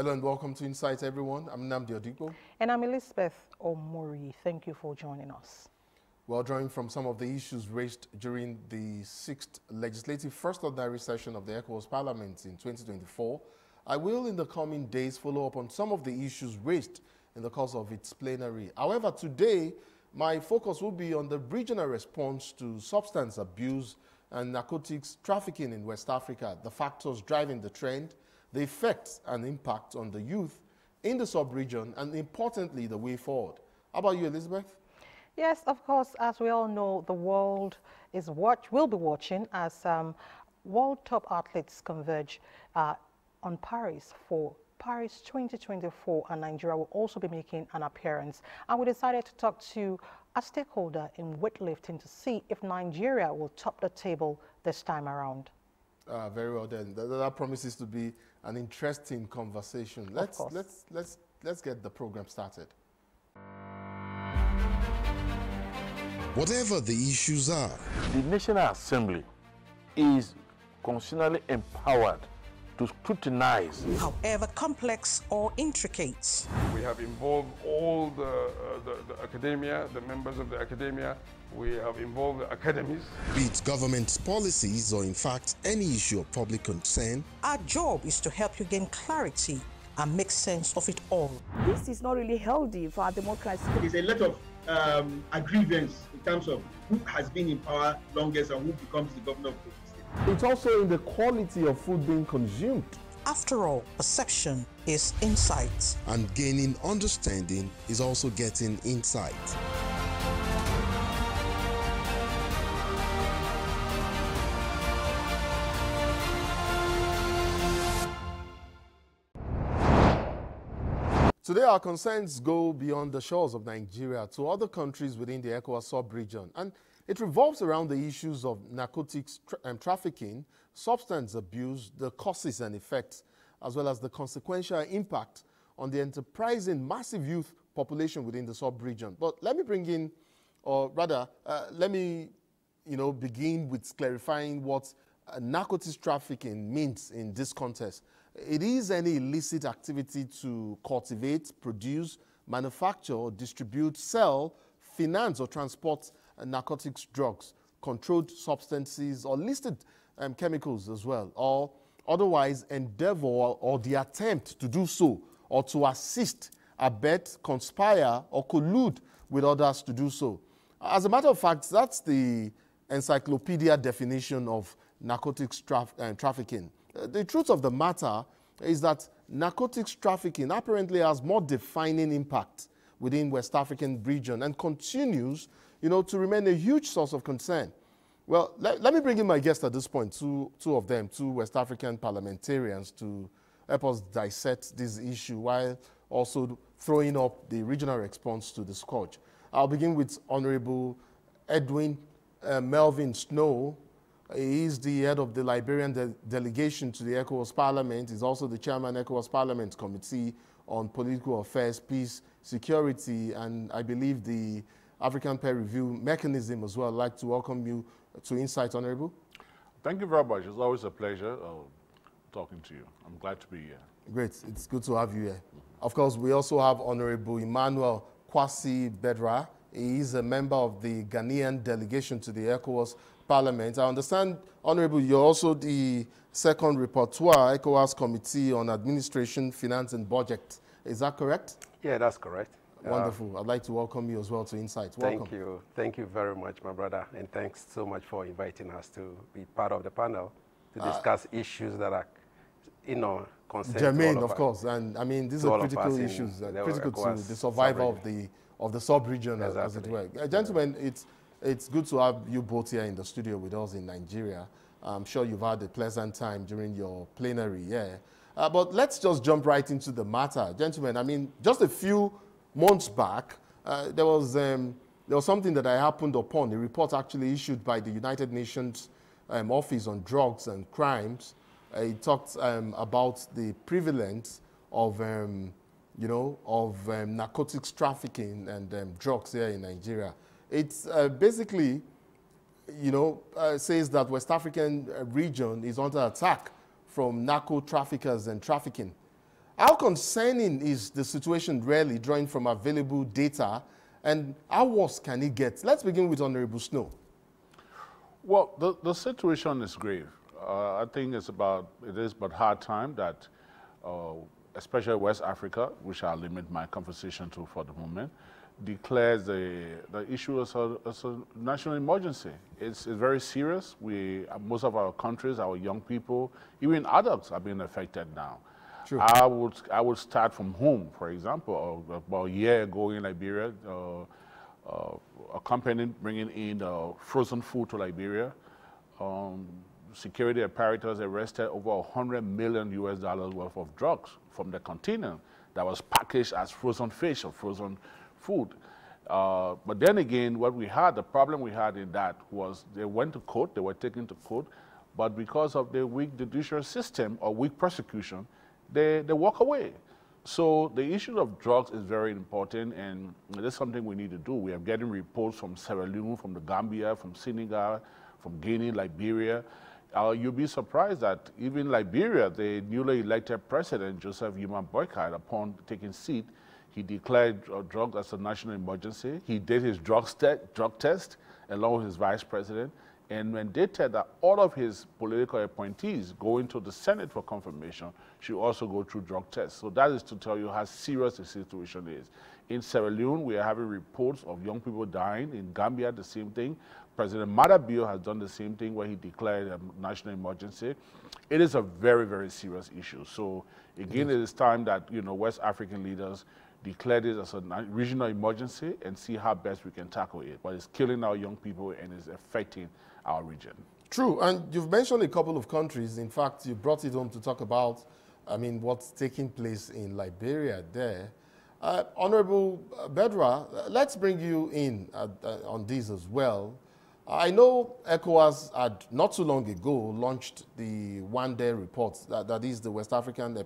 Hello and welcome to Insight, everyone. I'm Namdi Odigbo. And I'm Elizabeth Omori. Thank you for joining us. Well, drawing from some of the issues raised during the 6th Legislative First Ordinary Session of the ECOWAS Parliament in 2024, I will in the coming days follow up on some of the issues raised in the course of its plenary. However, today, my focus will be on the regional response to substance abuse and narcotics trafficking in West Africa, the factors driving the trend, the effects and impact on the youth in the sub-region, and importantly, the way forward. How about you, Elizabeth? Yes, of course, as we all know, the world will be watching as world top athletes converge on Paris for Paris 2024, and Nigeria will also be making an appearance. And we decided to talk to a stakeholder in weightlifting to see if Nigeria will top the table this time around. Very well then. That promises to be an interesting conversation. Let's get the program started. Whatever the issues are, the National Assembly is constitutionally empowered to scrutinize, however complex or intricate. We have involved all the academia, the members of the academia. We have involved the academies. Be it government policies or in fact any issue of public concern. Our job is to help you gain clarity and make sense of it all. This is not really healthy for our democracy. There's a lot of aggrievance in terms of who has been in power longest and who becomes the governor of the state. It's also in the quality of food being consumed. After all, perception is insight. And gaining understanding is also getting insight. Today, our concerns go beyond the shores of Nigeria to other countries within the ECOWAS sub-region, and it revolves around the issues of narcotics trafficking, substance abuse, the causes and effects, as well as the consequential impact on the enterprising massive youth population within the sub-region. But let me bring in, or rather, let me begin with clarifying what narcotics trafficking means in this context. It is any illicit activity to cultivate, produce, manufacture, distribute, sell, finance, or transport narcotics drugs, controlled substances, or listed chemicals as well, or otherwise endeavor or the attempt to do so, or to assist, abet, conspire, or collude with others to do so. As a matter of fact, that's the encyclopedia definition of narcotics trafficking. The truth of the matter is that narcotics trafficking apparently has more defining impact within West African region and continues, to remain a huge source of concern. Well, let me bring in my guests at this point, two of them, two West African parliamentarians, to help us dissect this issue while also throwing up the regional response to the scourge. I'll begin with Honorable Edwin Melvin Snow. He is the head of the Liberian delegation to the ECOWAS Parliament. He's also the chairman of ECOWAS Parliament Committee on Political Affairs, Peace, Security, and I believe the African Peer Review Mechanism as well. I'd like to welcome you to Insight, Honorable. Thank you very much. It's always a pleasure talking to you. I'm glad to be here. Great. It's good to have you here. Of course, we also have Honorable Emmanuel Kwasi Bedra. He is a member of the Ghanaian delegation to the ECOWAS Parliament. I understand, Honorable, you're also the second rapporteur, ECOWAS Committee on Administration, Finance and Budget. Is that correct? Yeah, that's correct. Wonderful. I'd like to welcome you as well to Insight. Welcome. Thank you. Thank you very much, my brother. And thanks so much for inviting us to be part of the panel to discuss issues that are, concerned germane, of course. And I mean, these are critical issues, critical to the survival of the sub-region, as it were. Gentlemen, it's good to have you both here in the studio with us in Nigeria. I'm sure you've had a pleasant time during your plenary, yeah. But let's just jump right into the matter. Gentlemen, I mean, just a few months back, there was something that I happened upon, a report actually issued by the United Nations Office on Drugs and Crimes. It talked about the prevalence of, narcotics trafficking and drugs here in Nigeria. It's basically, says that West African region is under attack from narco traffickers and trafficking. How concerning is the situation really drawing from available data, and how worse can it get? Let's begin with Honorable Snow. Well, the situation is grave. I think it is but hard time that, especially West Africa, which I'll limit my conversation to for the moment, declares the issue as a national emergency. It's very serious. Most of our countries, our young people, even adults are being affected now. True. I would start from home, for example. About a year ago in Liberia, a company bringing in frozen food to Liberia. Security apparatus arrested over $100 million worth of drugs from the continent that was packaged as frozen fish or frozen food. But then again, the problem we had in that was they went to court, they were taken to court, but because of the weak judicial system or weak prosecution, they walk away. So the issue of drugs is very important, and that's something we need to do. We are getting reports from Sierra Leone, from the Gambia, from Senegal, from Guinea, Liberia. You'll be surprised that even Liberia, the newly elected president, Joseph Yuma Boycott, upon taking seat, he declared drugs as a national emergency. He did his drug test along with his vice president. And mandated that all of his political appointees going to the Senate for confirmation should also go through drug tests. So that is to tell you how serious the situation is. In Sierra Leone, we are having reports of young people dying. In Gambia, the same thing. President Madabio has done the same thing where he declared a national emergency. It is a very, very serious issue. So again, it is time that West African leaders declare this as a regional emergency and see how best we can tackle it. But it's killing our young people and it's affecting our region. True, and you've mentioned a couple of countries. In fact, you brought it home to talk about, what's taking place in Liberia there. Honorable Bedra, let's bring you in on this as well. I know ECOWAS had not too long ago launched the one-day report, that is the West African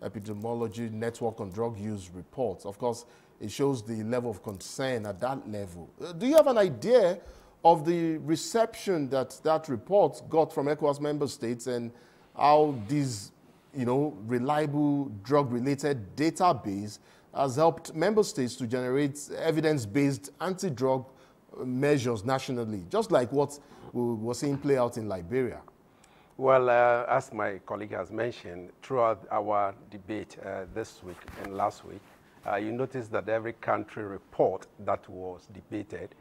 Epidemiology Network on Drug Use report. Of course, it shows the level of concern at that level. Do you have an idea of the reception that report got from ECOWAS member states and how this, reliable drug-related database has helped member states to generate evidence-based anti-drug measures nationally, just like what we were seeing play out in Liberia? Well, as my colleague has mentioned, throughout our debate this week and last week, you notice that every country report that was debated,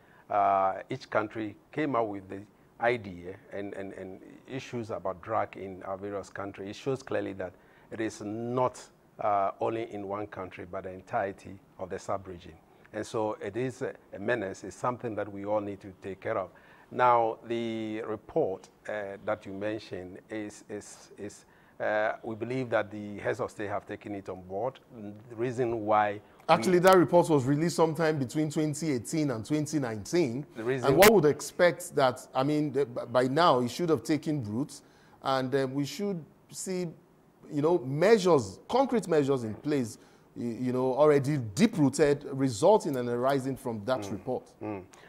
each country came out with the idea and issues about drug in our various countries. It shows clearly that it is not only in one country, but the entirety of the sub-region. And so it is a menace. It's something that we all need to take care of. Now, the report that you mentioned we believe that the heads of state have taken it on board. The reason why... Actually, that report was released sometime between 2018 and 2019. And one would expect that, by now, it should have taken roots, and we should see, measures, concrete measures in place, already deep-rooted, resulting and arising from that report.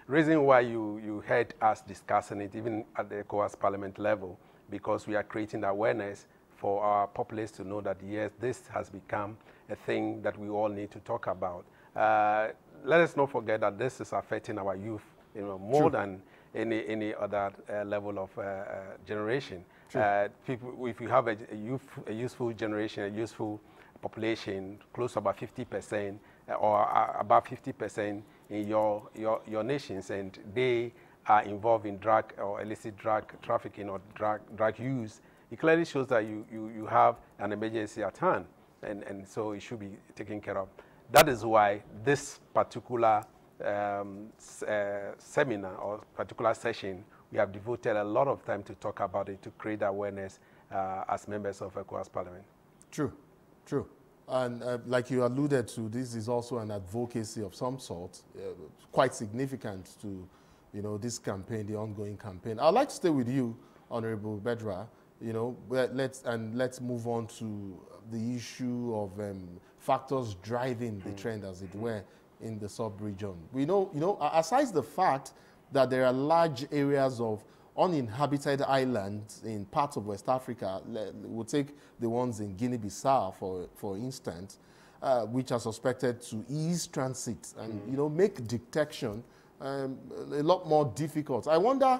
Reason why you heard us discussing it, even at the ECOWAS Parliament level, because we are creating awareness for our populace to know that, yes, this has become a thing that we all need to talk about. Let us not forget that this is affecting our youth, more than any other level of generation. People, if you have a useful generation, a useful population, close to about 50% or about 50% in your nations, and they are involved in drug or illicit drug trafficking or drug use, it clearly shows that you have an emergency at hand, and so it should be taken care of. That is why this particular seminar or particular session, we have devoted a lot of time to talk about it, to create awareness as members of ECOWAS Parliament. True. And like you alluded to, this is also an advocacy of some sort, quite significant to, this campaign, the ongoing campaign. I'd like to stay with you, Honorable Bedra. Let's move on to the issue of factors driving the trend, as it were, in the sub-region. We know, aside the fact that there are large areas of uninhabited islands in parts of West Africa. We'll take the ones in Guinea-Bissau, for instance, which are suspected to ease transit and, you know, make detection a lot more difficult. I wonder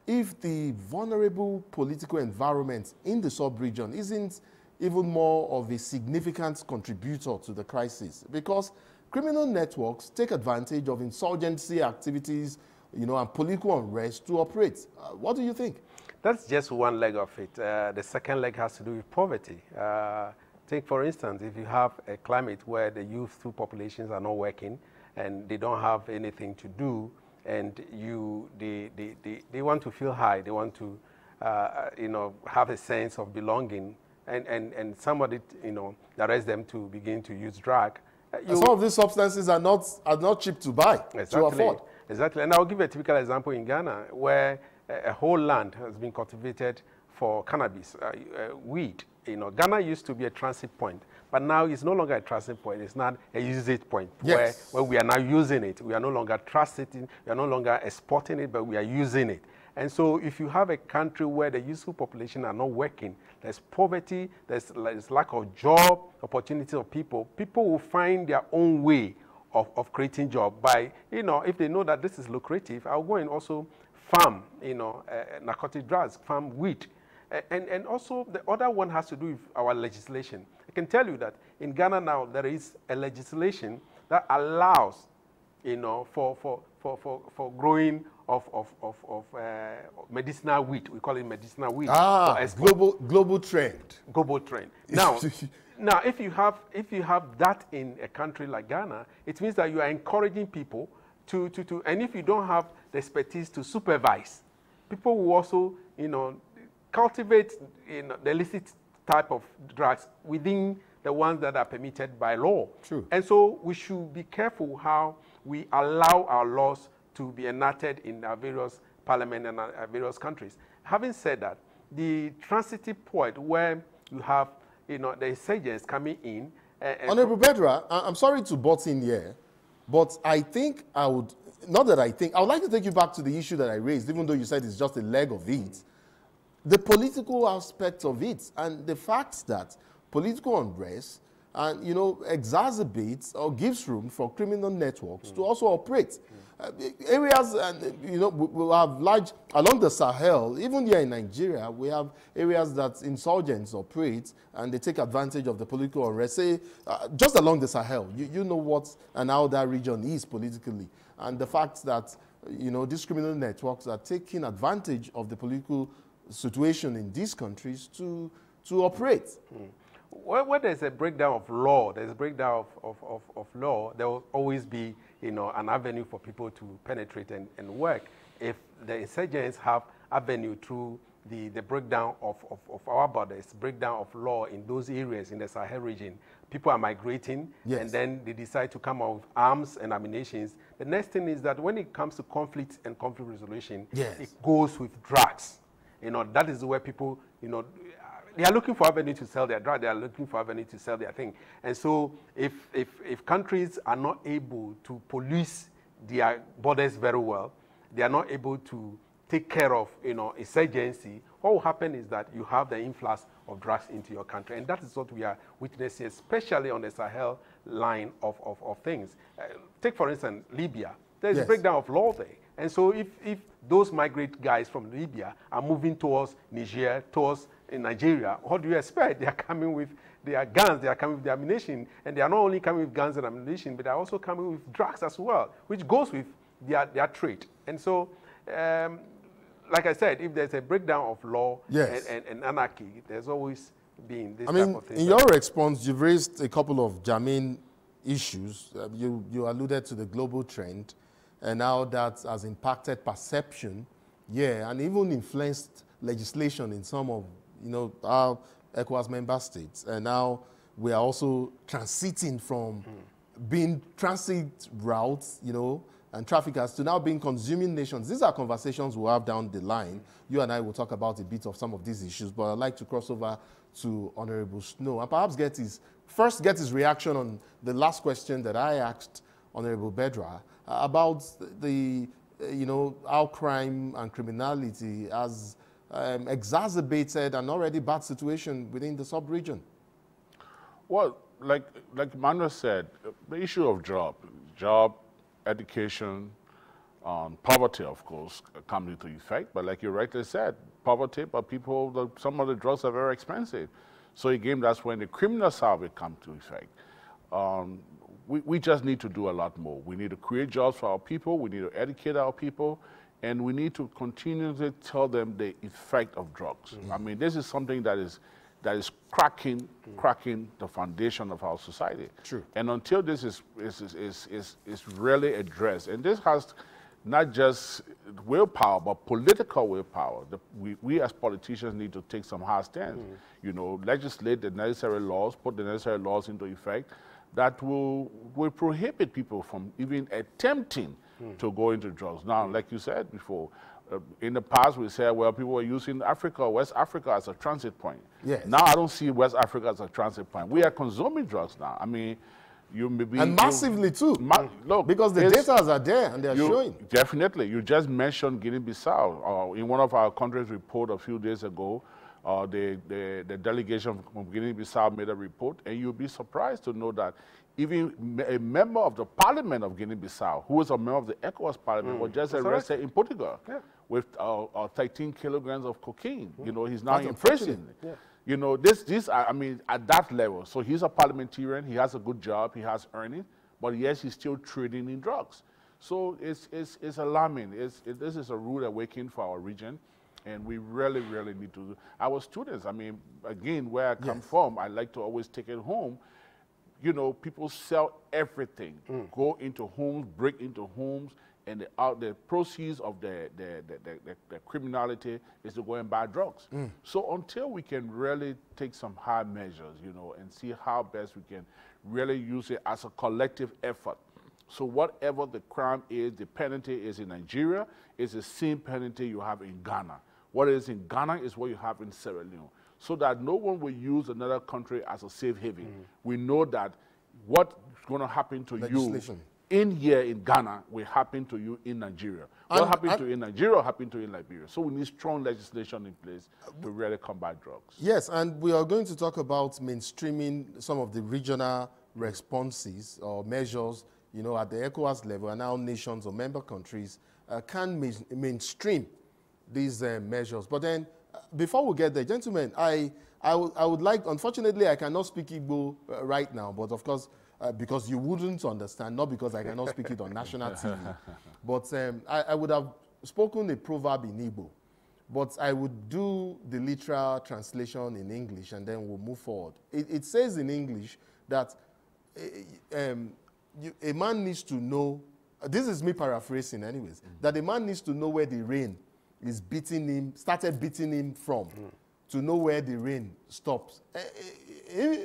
if the vulnerable political environment in the sub-region isn't even more of a significant contributor to the crisis, because criminal networks take advantage of insurgency activities, you know, and political unrest to operate. What do you think? That's just one leg of it. The second leg has to do with poverty. Take, for instance, if you have a climate where the youthful populations are not working and they don't have anything to do, and they want to feel high, they want to, you know, have a sense of belonging, and somebody, you know, directs them to begin to use drug. Some of these substances are not cheap to buy, to afford. Exactly, and I'll give a typical example in Ghana, where a whole land has been cultivated for cannabis, weed. You know, Ghana used to be a transit point, but now it's no longer a transit point. It's not a usage point, yes, where we are now using it. We are no longer transiting, we are no longer exporting it, but we are using it. And so if you have a country where the youthful population are not working, there's poverty, there's lack of job opportunities of people, people will find their own way of creating job by, you know, if they know that this is lucrative, I'll go and also farm, you know, narcotic drugs, farm wheat. And also the other one has to do with our legislation. I can tell you that in Ghana now there is a legislation that allows, you know, for growing of medicinal wheat. We call it medicinal wheat. Global trend. Global trend. Now, now if you have that in a country like Ghana, it means that you are encouraging people to and if you don't have the expertise to supervise, people will also, you know, cultivate, you know, the illicit type of drugs within the ones that are permitted by law. True. And so we should be careful how we allow our laws to be enacted in our various parliament and our various countries. Having said that, the transitive point where you have, you know, the insurgents coming in. Honorable Bedra, I'm sorry to butt in here, but I think I would, not that I think, I would like to take you back to the issue that I raised, even though you said it's just a leg of it. The political aspect of it, and the fact that political unrest and, you know, exacerbates or gives room for criminal networks to also operate. Areas, and you know, we have large, along the Sahel, even here in Nigeria, we have areas that insurgents operate and they take advantage of the political unrest. Say, just along the Sahel, you know what and how that region is politically. And the fact that, you know, these criminal networks are taking advantage of the political situation in these countries to operate. Where there's a breakdown of law, there's a breakdown of law, there will always be, you know, an avenue for people to penetrate and work. If the insurgents have avenue through the breakdown of our borders, breakdown of law in those areas in the Sahel region, people are migrating, yes, and then they decide to come out with arms and ammunition. The next thing is that when it comes to conflict and conflict resolution, yes, it goes with drugs. You know, that is where people, you know, they are looking for avenue to sell their drug, they are looking for avenue to sell their thing. And so if countries are not able to police their borders very well, they are not able to take care of, you know, insurgency, what will happen is that you have the influx of drugs into your country. And that is what we are witnessing, especially on the Sahel line of things. Take, for instance, Libya. There's a breakdown of law there. And so if those migrant guys from Libya are moving towards Niger, towards Nigeria, what do you expect? They are coming with their guns, they are coming with their ammunition, and they are not only coming with guns and ammunition, but they are also coming with drugs as well, which goes with their trade. And so, like I said, if there's a breakdown of law, yes, and anarchy, there's always been this type of thing. In your response, you've raised a couple of germane issues. You alluded to the global trend, and how that has impacted perception, and even influenced legislation in some of, you know, our ECOWAS member states. And now we are also transiting from being transit routes, you know, and traffickers to now being consuming nations. These are conversations we'll have down the line. You and I will talk about a bit of some of these issues, but I'd like to cross over to Honorable Snow and perhaps get his reaction on the last question that I asked Honorable Bedra about the you know, how crime and criminality has exacerbated an already bad situation within the sub-region? Well, like Manuel said, the issue of job, education, poverty, of course, come into effect. But like you rightly said, poverty, but some of the drugs are very expensive. So again, that's when the criminal side will come to effect. We just need to do a lot more. We need to create jobs for our people. We need to educate our people. And we need to continue to tell them the effect of drugs. I mean, this is something that is cracking the foundation of our society. True. And until this is really addressed, and this has not just willpower, but political willpower. We as politicians need to take some hard stands. You know, legislate the necessary laws, put the necessary laws into effect that will prohibit people from even attempting to go into drugs. Now, like you said before, in the past we said, well, people were using Africa, West Africa as a transit point. Yes. Now I don't see West Africa as a transit point. We are consuming drugs now. I mean, you may be... And massively too. Look, because the data are there and they are showing. Definitely. You just mentioned Guinea-Bissau. In one of our country's report a few days ago, the delegation from Guinea-Bissau made a report, and you'll be surprised to know that even a member of the parliament of Guinea-Bissau, who was a member of the ECOWAS parliament, was just arrested in Portugal with 13 kilograms of cocaine. You know, he's now in prison. You know, I mean, at that level. So he's a parliamentarian, he has a good job, he has earnings, but yes, he's still trading in drugs. So it's alarming. This is a rude awakening for our region, and we really, really need to. Our students, I mean, again, where I come from, I like to always take it home. You know, people sell everything, go into homes, break into homes, and the proceeds of the criminality is to go and buy drugs. So until we can really take some hard measures, you know, and see how best we can really use it as a collective effort. So whatever the crime is, the penalty is in Nigeria, is the same penalty you have in Ghana. What is in Ghana is what you have in Sierra Leone. So that no one will use another country as a safe haven. We know that what's going to happen to you in here in Ghana will happen to you in Nigeria. What happened to you in Nigeria will happen to you in Liberia. So we need strong legislation in place to really combat drugs. Yes, and we are going to talk about mainstreaming some of the regional responses or measures, you know, at the ECOWAS level, and how nations or member countries can mainstream these measures. But then, before we get there, gentlemen, I would like, unfortunately, I cannot speak Igbo right now, but of course, because you wouldn't understand, not because I cannot speak it on national TV. But I would have spoken a proverb in Igbo, but I would do the literal translation in English, and then we'll move forward. It says in English that a man needs to know, this is me paraphrasing anyways, that a man needs to know where the rain is beating him, started beating him from, to know where the rain stops.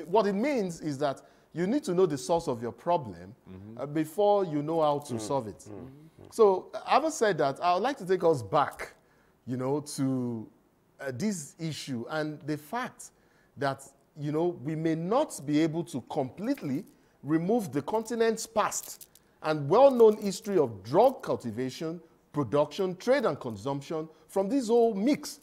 What it means is that you need to know the source of your problem before you know how to solve it. So, having said that, I would like to take us back, you know, to this issue and the fact that, you know, we may not be able to completely remove the continent's past and well-known history of drug cultivation, production, trade, and consumption from this whole mix.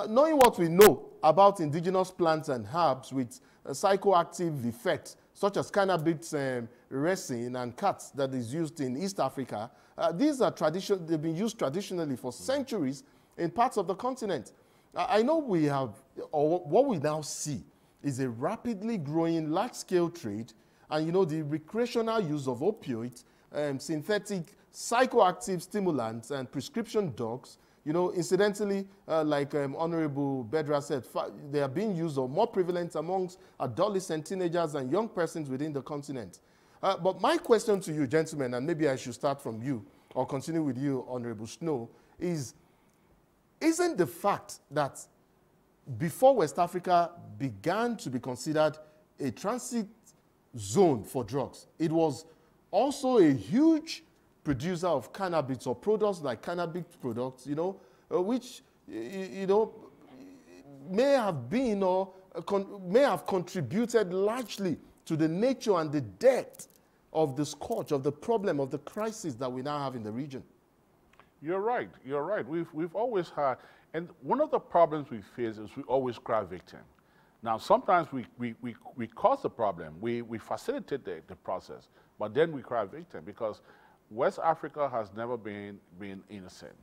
Knowing what we know about indigenous plants and herbs with psychoactive effects, such as cannabis, resin, and kats that is used in East Africa, these are they've been used traditionally for centuries in parts of the continent. I know we have, or what we now see is a rapidly growing large-scale trade, and you know, the recreational use of opioids, synthetic psychoactive stimulants, and prescription drugs. You know, incidentally, like Honorable Bedra said, they are being used or more prevalent amongst adolescent, teenagers, and young persons within the continent. But my question to you, gentlemen, and maybe I should start from you or continue with you, Honorable Snow, is, isn't the fact that before West Africa began to be considered a transit zone for drugs, it was also a huge producer of cannabis or products like cannabis products, you know, which, you know, may have been or may have contributed largely to the nature and the depth of the scourge, of the problem, of the crisis that we now have in the region. You're right. You're right. We've always had, and one of the problems we face is we always cry victim. Now, sometimes we cause the problem. We facilitate the process, but then we cry victim because West Africa has never been innocent.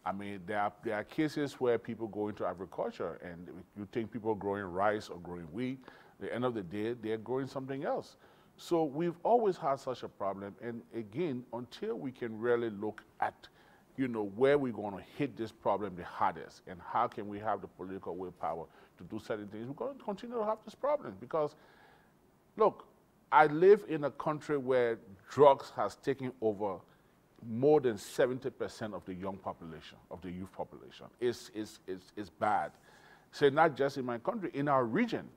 I mean, there are cases where people go into agriculture and you think people are growing rice or growing wheat. At the end of the day, they're growing something else. So we've always had such a problem. And again, until we can really look at, where we're going to hit this problem the hardest and how can we have the political willpower to do certain things, we're going to continue to have this problem. Because, look, I live in a country where drugs has taken over more than 70% of the young population, of the youth population. It's bad. So not just in my country, in our region.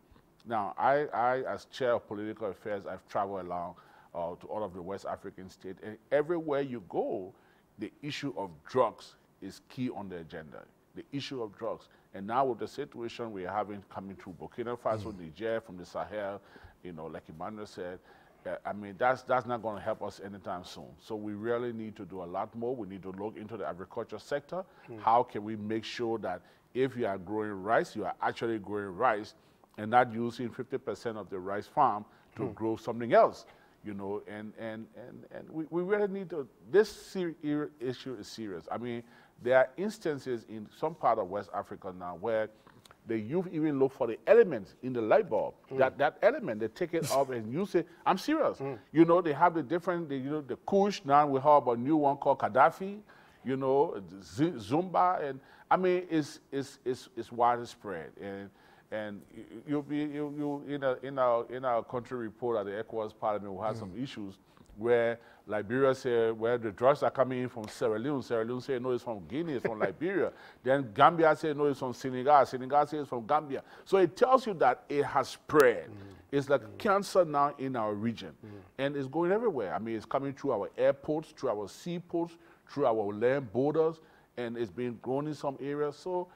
Now, I as chair of political affairs, I've traveled along to all of the West African states, and everywhere you go, the issue of drugs is key on the agenda. The issue of drugs. And now with the situation we're having coming through Burkina Faso, Niger, from the Sahel, like Emmanuel said, I mean, that's not going to help us anytime soon. So we really need to do a lot more. We need to look into the agriculture sector. How can we make sure that if you are growing rice, you are actually growing rice and not using 50% of the rice farm to grow something else, and we really need to, this issue is serious. I mean, there are instances in some part of West Africa now where the youth even look for the elements in the light bulb. That element, they take it off and use it. I'm serious. They have the different, the Kush, now we have a new one called Gaddafi, Zumba, and I mean, it's widespread. And you in our country report at the ECOWAS Parliament, we had some issues where Liberia said, where the drugs are coming in from Sierra Leone say, no, it's from Guinea, it's from Liberia. Then Gambia said, no, it's from Senegal says it's from Gambia. So it tells you that it has spread. It's like cancer now in our region. And it's going everywhere. I mean, it's coming through our airports, through our seaports, through our land borders, and it's been grown in some areas. So,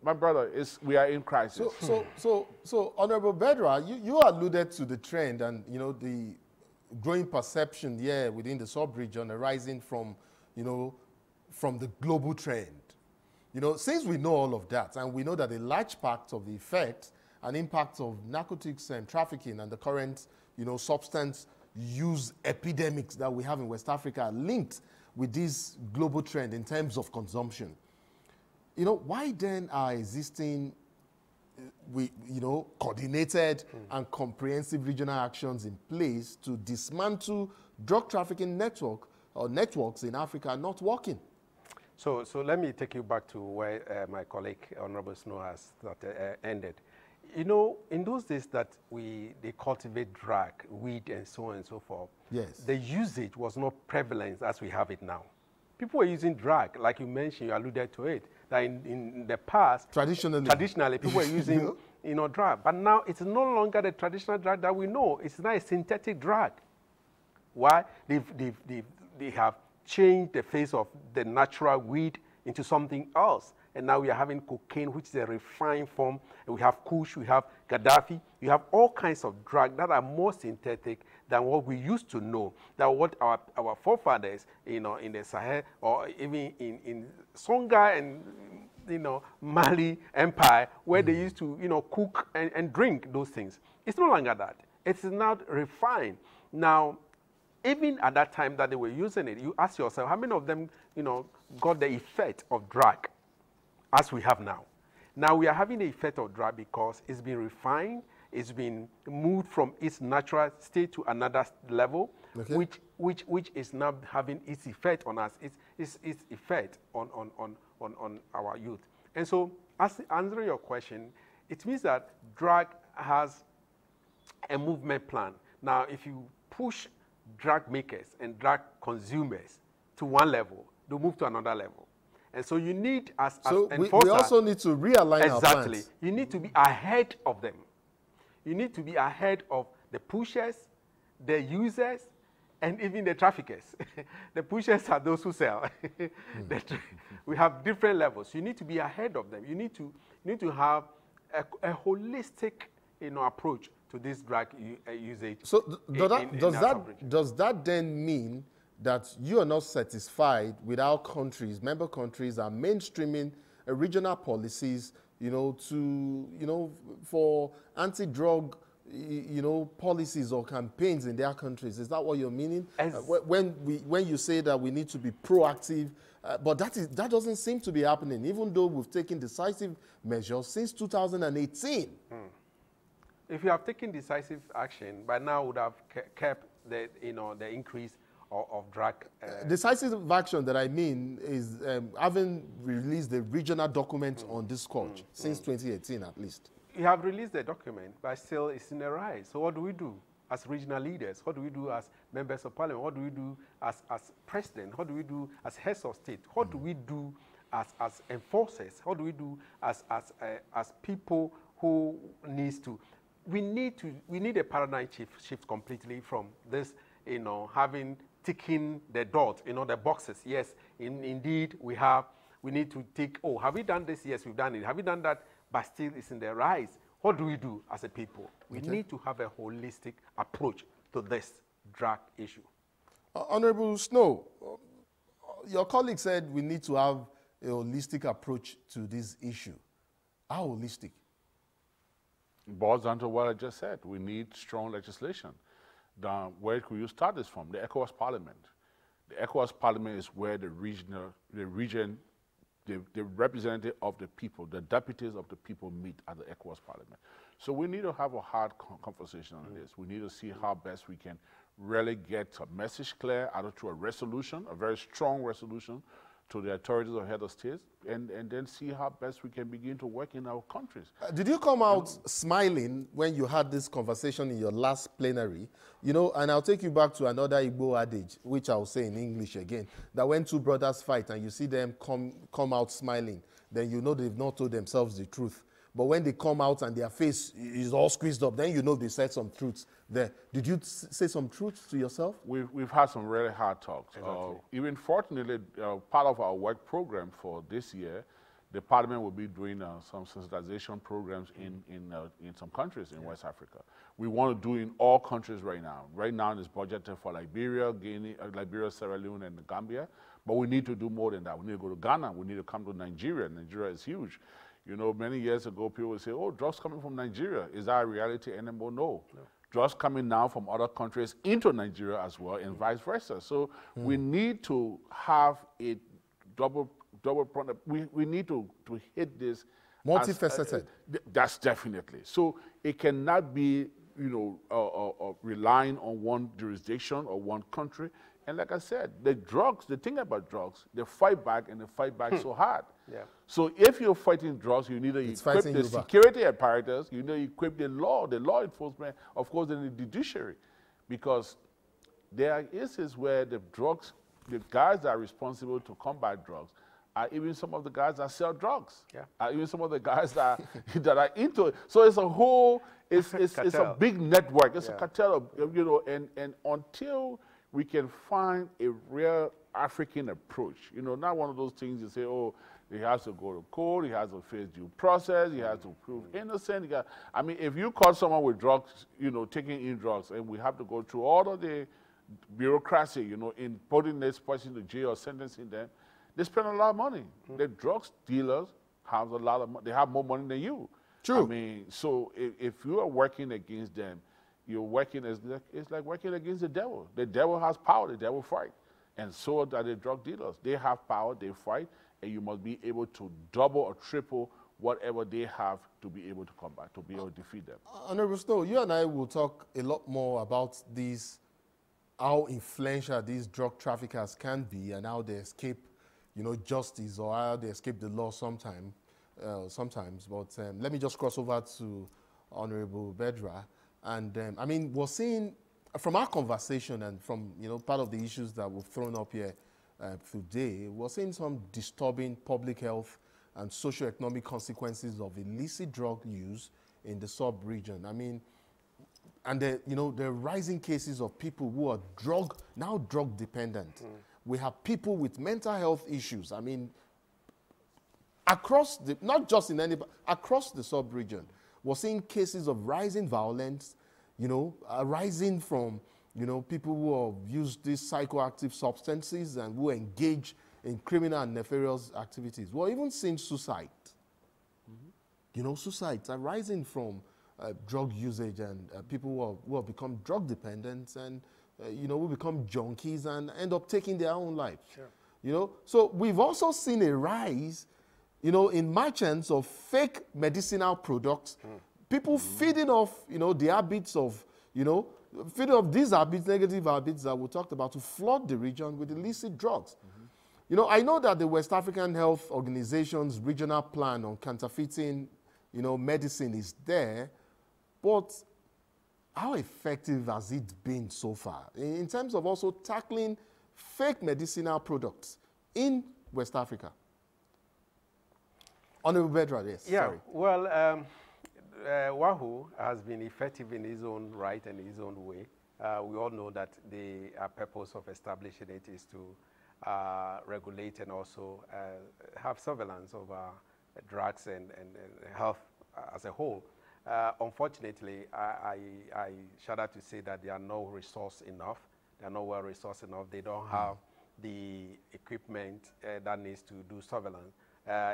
my brother, we are in crisis. So Honorable Bedra, you alluded to the trend and, the growing perception here within the sub-region arising from, from the global trend. Since we know all of that, and we know that a large part of the effect and impact of narcotics and trafficking and the current, substance use epidemics that we have in West Africa are linked with this global trend in terms of consumption. Why then are existing, coordinated and comprehensive regional actions in place to dismantle drug trafficking networks in Africa not working? So let me take you back to where my colleague, Honorable Snow, has ended. In those days that they cultivate drug, weed, and so on and so forth, yes, the usage was not prevalent as we have it now. People were using drug, like you mentioned, you alluded to it, that in the past, traditionally people were using, drug. But now it's no longer the traditional drug that we know. It's now a synthetic drug. Why? They have changed the face of the natural weed into something else. And now we are having cocaine, which is a refined form. And we have Kush, we have Gaddafi. You have all kinds of drugs that are more synthetic than what we used to know. That what our forefathers, in the Sahel or even in Songhai and Mali Empire, where they used to cook and drink those things. It's no longer that. It's not refined. Now, even at that time that they were using it, you ask yourself, how many of them got the effect of drug as we have now? Now we are having the effect of drug because it's been refined, it's been moved from its natural state to another level, okay, which is now having its effect on us, its effect on our youth. And so, as answering your question, it means that drug has a movement plan. Now, if you push drug makers and drug consumers to one level, they'll move to another level. And so you need, as enforcer, we also need to realign our plans. Exactly. You need to be ahead of them. You need to be ahead of the pushers, the users, and even the traffickers. The pushers are those who sell. We have different levels. You need to be ahead of them. You need to have a holistic approach to this drug usage. So does that then mean that you are not satisfied with how countries, member countries, are mainstreaming regional policies, for anti-drug, policies or campaigns in their countries. Is that what you're meaning? When you say that we need to be proactive, but that doesn't seem to be happening, even though we've taken decisive measures since 2018. If you have taken decisive action, by now would have kept the increase of drug. Decisive action that I mean is having released the regional document on this scourge since 2018 at least. You have released the document, but still it's in the rise. So what do we do as regional leaders? What do we do as members of parliament? What do we do as president? What do we do as heads of state? What do we do as enforcers? What do we do as people who needs to? We need a paradigm shift completely from this, having ticking the dot, the boxes. Yes, indeed we need to tick. Oh, have we done this? Yes, we've done it. Have we done that? But still it's in the rise. What do we do as a people? We need to have a holistic approach to this drug issue. Honorable Snow, your colleague said we need to have a holistic approach to this issue. How holistic? It boils down to what I just said. We need strong legislation. Where could you start this from? The ECOWAS Parliament. The ECOWAS Parliament is where the representative of the people, the deputies of the people meet at the ECOWAS Parliament. So we need to have a hard conversation on this. We need to see how best we can really get a message clear either through a resolution, a very strong resolution to the authorities of head of states, and then see how best we can begin to work in our countries. Did you come out smiling when you had this conversation in your last plenary? And I'll take you back to another Igbo adage, which I'll say in English again, that when two brothers fight and you see them come out smiling, then you know they've not told themselves the truth. But when they come out and their face is all squeezed up, then you know they said some truths there. Did you say some truths to yourself? We've had some really hard talks. Exactly. Even fortunately, part of our work program for this year, the Parliament will be doing some sensitization programs in some countries in West Africa. We want to do in all countries right now. Right now it's budgeted for Liberia, Guinea, Liberia, Sierra Leone, and Gambia. But we need to do more than that. We need to go to Ghana. We need to come to Nigeria. Nigeria is huge. Many years ago, people would say, oh, drugs coming from Nigeria. Is that a reality anymore? No. Drugs coming now from other countries into Nigeria as well, and vice versa. So we need to have a double we need to hit this. Multifaceted. That's definitely. So it cannot be, relying on one jurisdiction or one country. And like I said, the thing about drugs, they fight back, and they fight back so hard. Yeah. So if you're fighting drugs, you need to equip the security apparatus, you need to equip the law enforcement, of course, and the judiciary. Because there are instances where the guys that are responsible to combat drugs are even some of the guys that sell drugs. Yeah. Are even some of the guys that are into it. So it's a whole, it's a big network. It's a cartel of, and until we can find a real African approach. Not one of those things you say, oh, he has to go to court, he has to face due process, he has to prove innocent. If you caught someone with drugs, taking in drugs, and we have to go through all of the bureaucracy, in putting this person to jail or sentencing them, they spend a lot of money. The drugs dealers have a lot of money. They have more money than you. True. So if you are working against them, you're working it's like working against the devil. The devil has power, the devil fight. And so are the drug dealers. They have power, they fight, and you must be able to double or triple whatever they have to be able to combat, to be able to defeat them. Honorable Stowe, you and I will talk a lot more about how influential these drug traffickers can be and how they escape, justice, or how they escape the law sometimes. But let me just cross over to Honorable Bedra. And we're seeing, from our conversation and from, part of the issues that we've thrown up here today, we're seeing some disturbing public health and socioeconomic consequences of illicit drug use in the sub-region. And there are rising cases of people who are drug dependent. We have people with mental health issues. Across not just in any, but across the sub-region. We're seeing cases of rising violence, arising from, you know, people who have used these psychoactive substances and who engage in criminal and nefarious activities. Well, even seeing suicide. You know, suicides are rising from drug usage and people who have become drug dependent and, you know, who become junkies and end up taking their own lives. Sure. You know, so we've also seen a rise, you know, in merchants of fake medicinal products, people feeding off, you know, the habits of, you know, feeding off these habits, negative habits that we talked about to flood the region with illicit drugs. You know, I know that the West African Health Organization's regional plan on counterfeiting, you know, medicine is there, but how effective has it been so far in terms of also tackling fake medicinal products in West Africa? Honorable Bedra, yes. Yeah, sorry. Well, WAHU has been effective in his own right and his own way. We all know that the purpose of establishing it is to regulate and also have surveillance over drugs and health as a whole. Unfortunately, I shudder to say that there are no resource enough. They are not well resourced enough. They don't have the equipment that needs to do surveillance.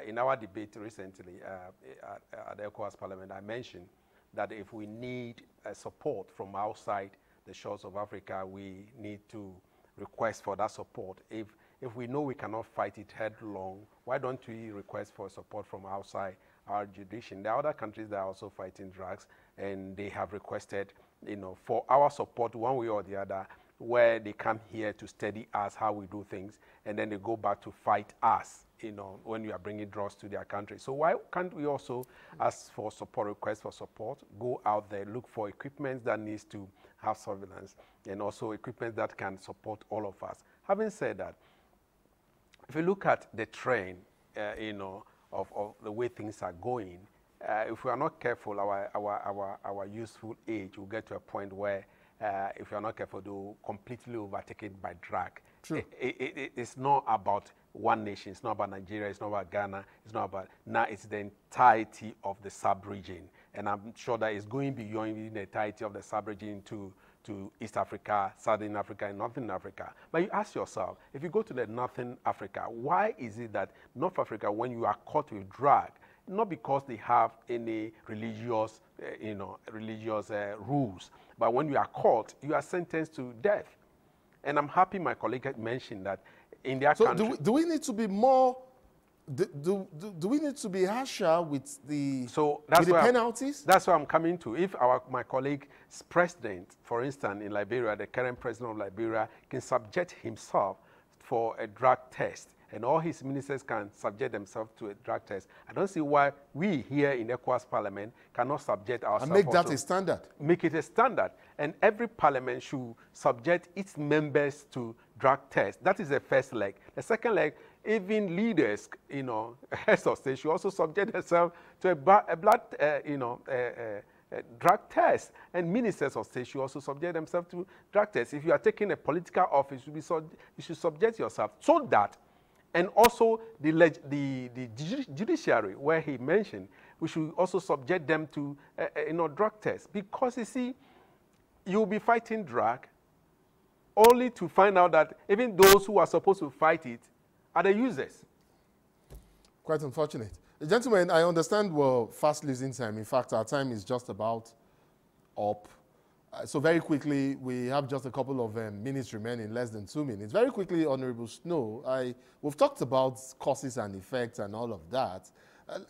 In our debate recently at the ECOWAS Parliament, I mentioned that if we need support from outside the shores of Africa, we need to request for that support. If we know we cannot fight it headlong, why don't we request for support from outside our jurisdiction? There are other countries that are also fighting drugs, and they have requested, you know, for our support one way or the other, where they come here to study us, how we do things, and then they go back to fight us, you know, when we are bringing drugs to their country. So why can't we also ask for support, request for support, go out there, look for equipment that needs to have surveillance, and also equipment that can support all of us. Having said that, if you look at the trend, you know, of the way things are going, if we are not careful, our useful age will get to a point where if you are not careful, they will completely overtaken by drug. True. It's not about one nation. It's not about Nigeria. It's not about Ghana. It's not about, now it's the entirety of the sub-region. And I'm sure that it's going beyond the entirety of the sub-region to East Africa, Southern Africa, and Northern Africa. But you ask yourself, if you go to the Northern Africa, why is it that North Africa, when you are caught with drug, not because they have any religious, rules, but when you are caught, you are sentenced to death. And I'm happy my colleague had mentioned that in their country. Do we need to be more? Do we need to be harsher with the penalties? That's what I'm coming to. If my colleague's president, for instance, in Liberia, the current president of Liberia, can subject himself for a drug test, and all his ministers can subject themselves to a drug test, I don't see why we here in ECOWAS Parliament cannot subject ourselves. And make that a standard. Make it a standard. And every parliament should subject its members to drug tests. That is the first leg. The second leg, even leaders, you know, heads of state should also subject themselves to a blood, drug test. And ministers of state should also subject themselves to drug tests. If you are taking a political office, you should subject yourself so that. And also the judiciary, where he mentioned, we should also subject them to drug tests. Because you see, you'll be fighting drug only to find out that even those who are supposed to fight it are the users. Quite unfortunate. Gentlemen, I understand we're fast losing time. In fact, our time is just about up. So very quickly, we have just a couple of minutes remaining, less than 2 minutes. Very quickly, Honorable Snow, we've talked about causes and effects and all of that.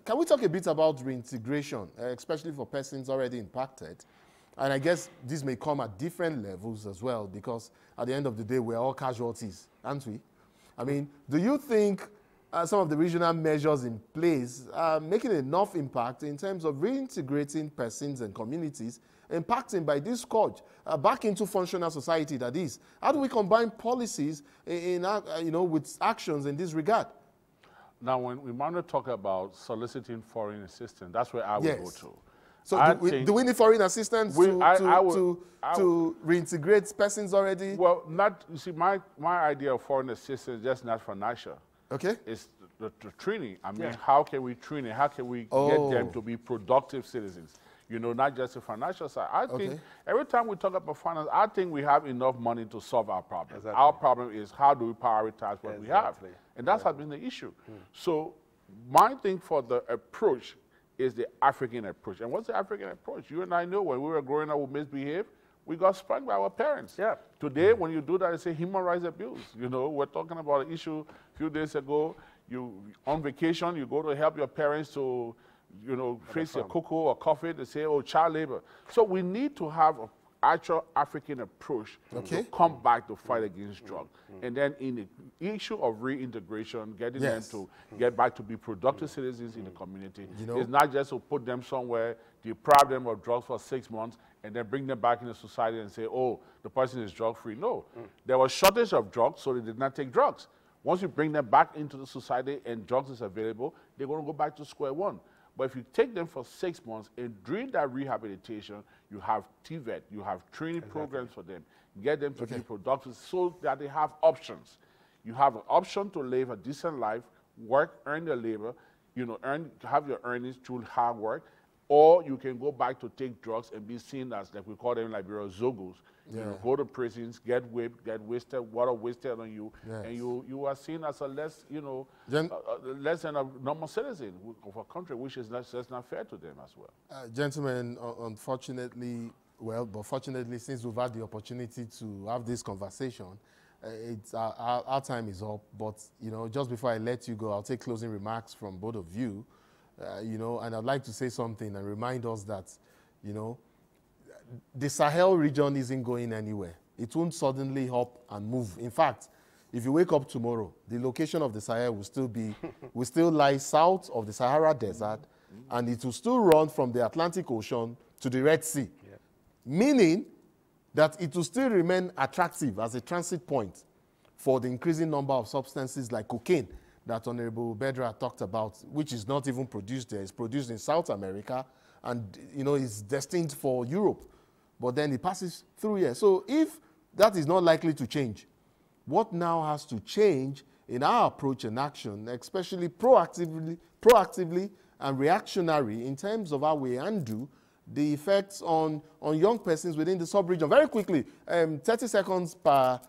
Can we talk a bit about reintegration, especially for persons already impacted? And I guess this may come at different levels as well, because at the end of the day, we're all casualties, aren't we? I mean, do you think some of the regional measures in place are making enough impact in terms of reintegrating persons and communities impacting by this scourge back into functional society, that is? How do we combine policies with actions in this regard? Now, when we want to talk about soliciting foreign assistance, that's where I would go to. So do we need foreign assistance to reintegrate persons already? Well, you see, my idea of foreign assistance is just not financial. Okay. It's the training. I mean, how can we train it? How can we get them to be productive citizens? You know, not just the financial side. I think every time we talk about finance, I think we have enough money to solve our problem. Exactly. Our problem is how do we prioritize what we have? And that's has been the issue. So my thing for the approach is the African approach. And what's the African approach? You and I know when we were growing up, we misbehaved. We got spanked by our parents. Yeah. Today, when you do that, it's a human rights abuse. You know, we're talking about an issue a few days ago. You on vacation, you go to help your parents to, you know, face your cocoa or coffee. They say, oh, child labor. So we need to have an actual African approach to come back to fight against drugs. And then in the issue of reintegration, getting them to get back to be productive citizens in the community. You know, it's not just to put them somewhere, deprive them of drugs for 6 months, and then bring them back into society and say, oh, the person is drug-free. No. There was shortage of drugs, so they did not take drugs. Once you bring them back into the society and drugs is available, they're going to go back to square one. But if you take them for 6 months, and during that rehabilitation, you have TVET, you have training programs for them, get them to be productive so that they have options. You have an option to live a decent life, work, earn your labor, you know, have your earnings through hard work, or you can go back to take drugs and be seen as, like we call them in Liberia, Zogos. You know, go to prisons, get whipped, get wasted, water wasted on you, and you are seen as a less, you know, less than a normal citizen of a country, which is that's not fair to them as well. Gentlemen, unfortunately, but fortunately, since we've had the opportunity to have this conversation, our time is up. But, you know, just before I let you go, I'll take closing remarks from both of you. You know, and I'd like to say something and remind us that, you know, the Sahel region isn't going anywhere. It won't suddenly hop and move. In fact, if you wake up tomorrow, the location of the Sahel will still lie south of the Sahara Desert, and it will still run from the Atlantic Ocean to the Red Sea, meaning that it will still remain attractive as a transit point for the increasing number of substances like cocaine that Honorable Bedra talked about, which is not even produced there. It's produced in South America, and, you know, it's destined for Europe. But then it passes through here. So if that is not likely to change, what now has to change in our approach and action, especially proactively and reactionary in terms of how we undo the effects on young persons within the sub-region? Very quickly, 30 seconds per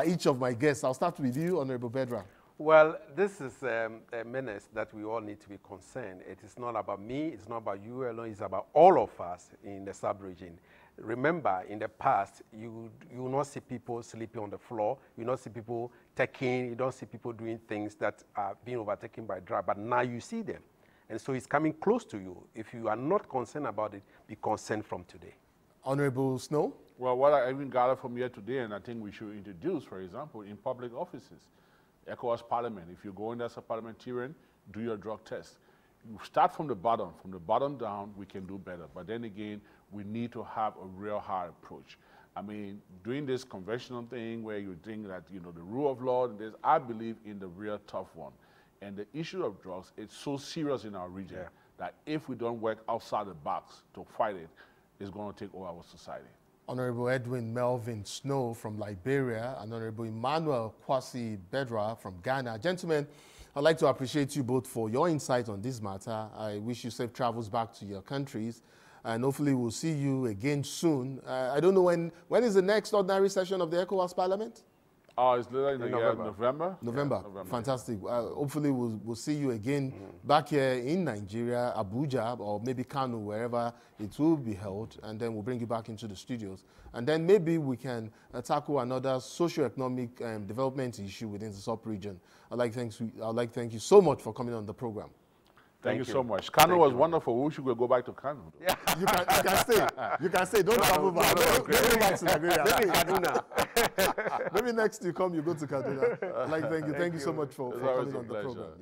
each of my guests. I'll start with you, Honorable Bedra. Well, this is a menace that we all need to be concerned. It is not about me, it's not about you alone, it's about all of us in the sub-region. Remember, in the past, you will not see people sleeping on the floor, you don't see people taking, you don't see people doing things that are being overtaken by drugs, but now you see them. And so it's coming close to you. If you are not concerned about it, be concerned from today. Honorable Snow? Well, what I even gathered from here today, and I think we should introduce, for example, in public offices, ECOWAS Parliament, if you go in as a parliamentarian, do your drug test. You start from the bottom down, we can do better. But then again, we need to have a real hard approach. I mean, doing this conventional thing where you think that, you know, the rule of law, I believe in the real tough one. And the issue of drugs, it's so serious in our region that if we don't work outside the box to fight it, it's going to take over our society. Honorable Edwin Melvin Snow from Liberia and Honorable Emmanuel Kwasi Bedra from Ghana. Gentlemen, I'd like to appreciate you both for your insight on this matter. I wish you safe travels back to your countries, and hopefully we'll see you again soon. I don't know when is the next ordinary session of the ECOWAS Parliament? It's later in the year, November. November. Yeah, November. Fantastic. Hopefully we'll see you again back here in Nigeria, Abuja, or maybe Kano, wherever it will be held, and then we'll bring you back into the studios. And then maybe we can tackle another socio-economic development issue within the sub-region. I'd like to thank you so much for coming on the program. Thank you so much. Kano was wonderful. We should go back to Kano. Yeah. You can stay. You can stay. Don't travel back. Don't go back to Nigeria. Maybe Kaduna. Maybe next you come, you go to Kaduna. Thank you so much for coming on the program. Yeah.